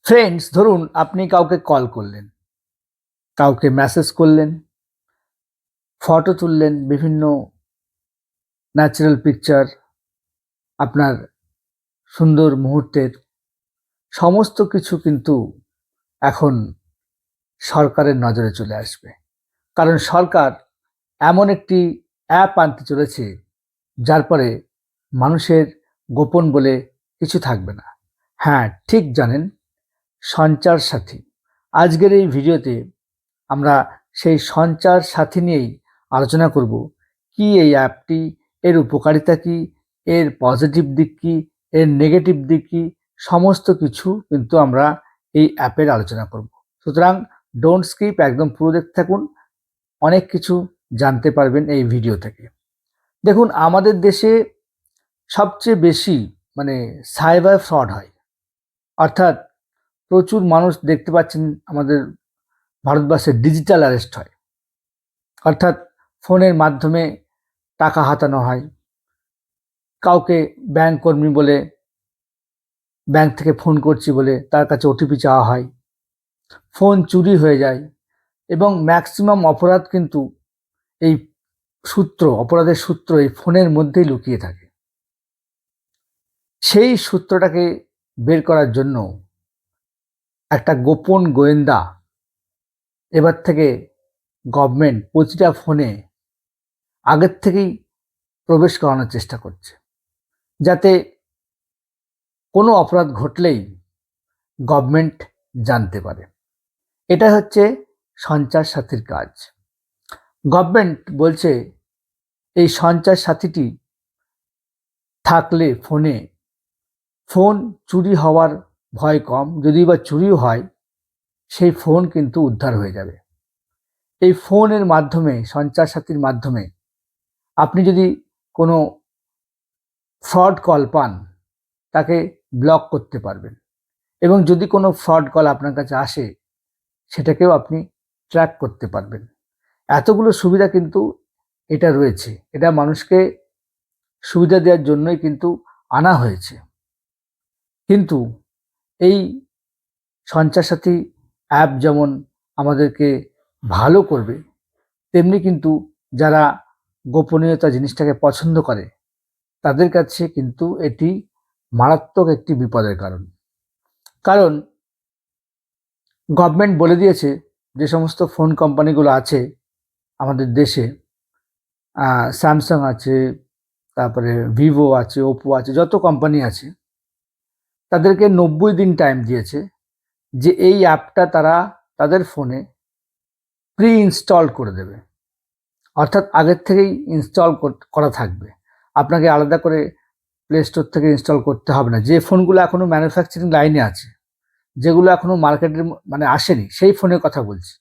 Friends, ধরুন আপনি কাউকে কল করলেন, কাউকে মেসেজ করলেন, ফটো তুললেন, বিভিন্ন ন্যাচারাল পিকচার, আপনার সুন্দর মুহূর্তের সমস্ত কিছু কিন্তু এখন সরকারের নজরে চলে আসবে। কারণ সরকার এমন একটি অ্যাপ আনতে চলেছে যার পরে মানুষের গোপন বলে কিছু থাকবে না। হ্যাঁ, ঠিক জানেন, সঞ্চার সাথী। আজকের এই ভিডিওতে আমরা সেই সঞ্চার সাথী নিয়েই আলোচনা করব। কি এই অ্যাপটি, এর উপকারিতা কি, এর পজিটিভ দিক কি, এর নেগেটিভ দিক কি, সমস্ত কিছু কিন্তু আমরা এই অ্যাপের আলোচনা করব। সুতরাং ডোন্ট স্কিপ, একদম পুরো দেখতে থাকুন। অনেক কিছু জানতে পারবেন এই ভিডিও থেকে। দেখুন, আমাদের দেশে সবচেয়ে বেশি মানে সাইবার ফ্রড হয়, অর্থাৎ প্রচুর মানুষ দেখতে পাচ্ছেন আমাদের ভারতবর্ষে ডিজিটাল অ্যারেস্ট হয়, অর্থাৎ ফোনের মাধ্যমে টাকা হাতানো হয়, কাউকে ব্যাংক কর্মী বলে ব্যাংক থেকে ফোন করছি বলে তার কাছে ওটিপি চাওয়া হয়, ফোন চুরি হয়ে যায় এবং ম্যাক্সিমাম অপরাধ কিন্তু এই অপরাধের সূত্র এই ফোনের মধ্যেই লুকিয়ে থাকে। সেই সূত্রটাকে বের করার জন্য একটা গোপন গোয়েন্দা এবার থেকে গভর্নমেন্ট প্রতিটা ফোনে আগের থেকেই প্রবেশ করানোর চেষ্টা করছে, যাতে কোনো অপরাধ ঘটলেই গভর্নমেন্ট জানতে পারে। এটা হচ্ছে সঞ্চার সাথীর কাজ। গভর্নমেন্ট বলছে এই সঞ্চার সাথীটি থাকলে ফোন চুরি হওয়ার ভয় কম, যদি বা চুরিও হয় সেই ফোন কিন্তু উদ্ধার হয়ে যাবে। এই ফোনের মাধ্যমে, সঞ্চার সাথীর মাধ্যমে আপনি যদি কোনো ফ্রড কল পান তাকে ব্লক করতে পারবেন, এবং যদি কোনো ফ্রড কল আপনার কাছে আসে সেটাকেও আপনি ট্র্যাক করতে পারবেন। এতগুলো সুবিধা কিন্তু এটা রয়েছে। এটা মানুষকে সুবিধা দেওয়ার জন্যই কিন্তু আনা হয়েছে। কিন্তু এই সঞ্চার সাথী অ্যাপ যেমন আমাদেরকে ভালো করবে, তেমনি কিন্তু যারা গোপনীয়তা জিনিসটাকে পছন্দ করে তাদের কাছে কিন্তু এটি মারাত্মক একটি বিপদের কারণ। কারণ গভর্নমেন্ট বলে দিয়েছে যে সমস্ত ফোন কোম্পানিগুলো আছে আমাদের দেশে, স্যামসাং আছে, তারপরে ভিভো আছে, ওপো আছে, যত কোম্পানি আছে তাদেরকে 90 দিন টাইম দিয়েছে যে এই অ্যাপটা তারা তাদের ফোনে প্রি ইনস্টল করে দেবে, অর্থাৎ আগের থেকেই ইনস্টল করা থাকবে। আপনাকে আলাদা করে প্লে স্টোর থেকে ইনস্টল করতে হবে না। যে ফোনগুলো এখনো ম্যানুফ্যাকচারিং লাইনে আছে, যেগুলো এখনো মার্কেটের মানে আসেনি, সেই ফোনের কথা বলছি।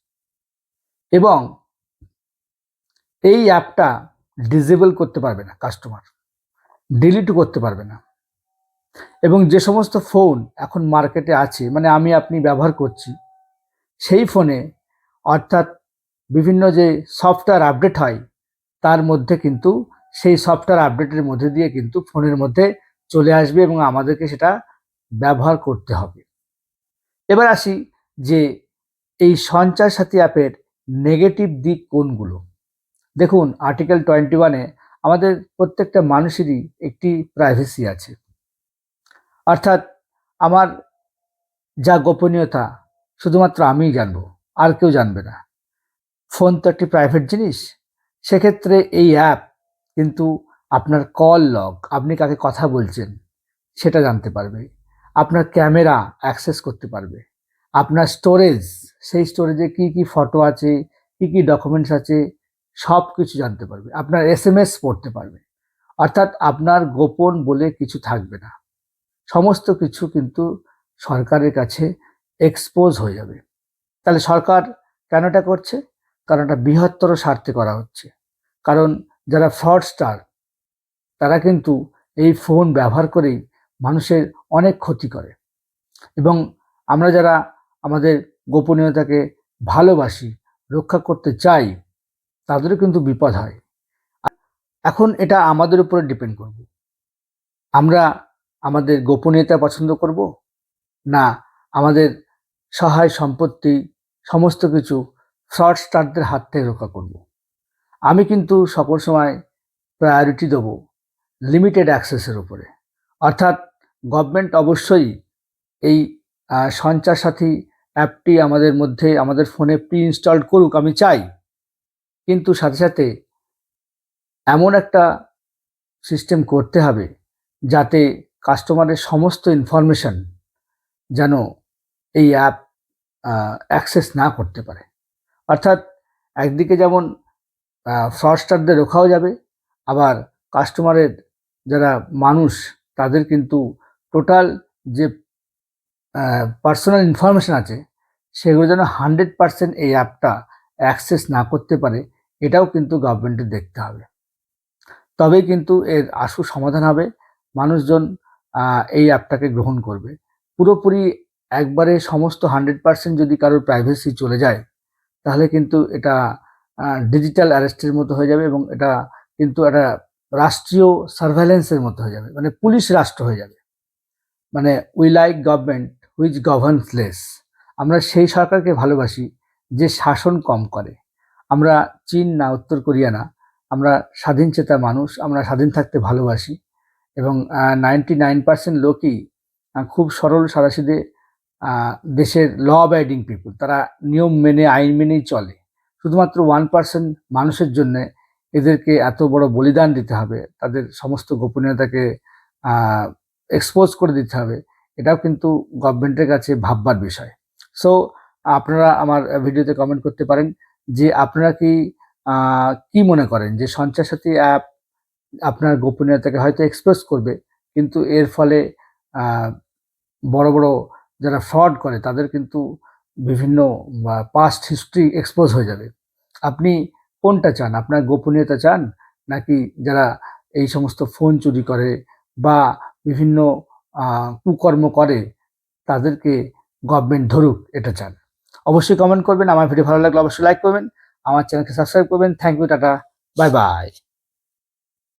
এবং এই অ্যাপটা ডিসেবল করতে পারবে না কাস্টমার, ডিলিটও করতে পারবে না। এবং যে সমস্ত ফোন এখন মার্কেটে আছে, মানে আমি আপনি ব্যবহার করছি, সেই ফোনে অর্থাৎ বিভিন্ন যে সফটওয়্যার আপডেট হয় তার মধ্যে কিন্তু সেই সফটওয়্যার আপডেটের মধ্যে দিয়ে কিন্তু ফোনের মধ্যে চলে আসবে এবং আমাদেরকে সেটা ব্যবহার করতে হবে। এবার আসি যে এই সঞ্চার সাথী অ্যাপের নেগেটিভ দিক কোনগুলো। দেখুন, আর্টিকেল 21-এ আমাদের প্রত্যেকটা মানুষেরই একটি প্রাইভেসি আছে, অর্থাৎ আমার যা গোপনীয়তা শুধুমাত্র আমিই জানবো, আর কেউ জানবে না। ফোন তো একটি প্রাইভেট জিনিস। সেক্ষেত্রে এই অ্যাপ কিন্তু আপনার কল লগ, আপনি কাকে কথা বলছেন সেটা জানতে পারবে, আপনার ক্যামেরা অ্যাক্সেস করতে পারবে, আপনার স্টোরেজ, সেই স্টোরেজে কি কি ফটো আছে, কি কি ডকুমেন্টস আছে, সব কিছু জানতে পারবে, আপনার এসএমএস পড়তে পারবে। অর্থাৎ আপনার গোপন বলে কিছু থাকবে না। সমস্ত কিছু কিন্তু সরকারের কাছে এক্সপোজ হয়ে যাবে। তাহলে সরকার কেন এটা করছে? কারণ এটা বৃহত্তর স্বার্থে করা হচ্ছে। কারণ যারা ফ্রডস্টার তারা কিন্তু এই ফোন ব্যবহার করেই মানুষের অনেক ক্ষতি করে, এবং আমরা যারা আমাদের গোপনীয়তাকে ভালোবাসি, রক্ষা করতে চাই, তাদেরও কিন্তু বিপদ হয়। এখন এটা আমাদের উপরে ডিপেন্ড করবে। আমরা আমাদের গোপনীয়তা পছন্দ করব, না আমাদের সহায় সম্পত্তি সমস্ত কিছু ফ্রডস্টারদের হাত থেকে রক্ষা করব। আমি কিন্তু সকল সময় প্রায়োরিটি দেব লিমিটেড অ্যাক্সেসের উপরে। অর্থাৎ গভর্নমেন্ট অবশ্যই এই সঞ্চার সাথী অ্যাপটি আমাদের মধ্যে আমাদের ফোনে প্রি ইনস্টলড করুক, আমি চাই, কিন্তু সাথে সাথে এমন একটা সিস্টেম করতে হবে যাতে কাস্টমারের সমস্ত ইনফরমেশন যেন এই অ্যাপ অ্যাক্সেস না করতে পারে। অর্থাৎ একদিকে যেমন ফ্রডস্টারদের রোখাও যাবে, আবার কাস্টমারের যারা মানুষ তাদের কিন্তু টোটাল যে পার্সোনাল ইনফরমেশন আছে সেগুলো যেন 100% এই অ্যাপটা অ্যাক্সেস না করতে পারে, এটাও কিন্তু গভর্নমেন্টের দেখতে হবে। তবেই কিন্তু এর আশু সমাধান হবে, মানুষজন এই অ্যাপটাকে গ্রহণ করবে। পুরোপুরি একবারে সমস্ত 100% যদি কারোর প্রাইভেসি চলে যায় তাহলে কিন্তু এটা ডিজিটাল অ্যারেস্টের মতো হয়ে যাবে, এবং এটা কিন্তু একটা রাষ্ট্রীয় সার্ভেলেন্সের মতো হয়ে যাবে, মানে পুলিশ রাষ্ট্র হয়ে যাবে। মানে we like government which governs less. আমরা সেই সরকারকে ভালোবাসি যে শাসন কম করে। আমরা চীন না, উত্তর কোরিয়া না, আমরা স্বাধীনচেতা মানুষ, আমরা স্বাধীন থাকতে ভালোবাসি, এবং 99% লোকই খুব সরল সাদাসিধে দেশের ল অ্যাবাইডিং পিপুল, তারা নিয়ম মেনে আইন মেনেই চলে। শুধুমাত্র 1% মানুষের জন্য এদেরকে এত বড় বলিদান দিতে হবে, তাদের সমস্ত গোপনীয়তাকে এক্সপোজ করে দিতে হবে, এটাও কিন্তু গভর্নমেন্টের কাছে ভাববার বিষয়। সো আপনারা আমার ভিডিওতে কমেন্ট করতে পারেন যে আপনারা কি মনে করেন যে সঞ্চার সাথী অ্যাপ আপনার গোপনীয়তাকে হয়তো এক্সপ্রেস করবে, কিন্তু এর ফলে বড় বড় যারা ফ্রড করে তাদের কিন্তু বিভিন্ন পাস্ট হিস্ট্রি এক্সপোজ হয়ে যাবে। আপনি কোনটা চান? আপনার গোপনীয়তা চান, নাকি যারা এই সমস্ত ফোন চুরি করে বা বিভিন্ন কুকর্ম করে তাদেরকে গভর্নমেন্ট ধরুক, এটা চান? অবশ্যই কমেন্ট করবেন। আমার ভিডিও ভালো লাগলে অবশ্যই লাইক করবেন, আমার চ্যানেলকে সাবস্ক্রাইব করবেন। Thank you, tata, bye by.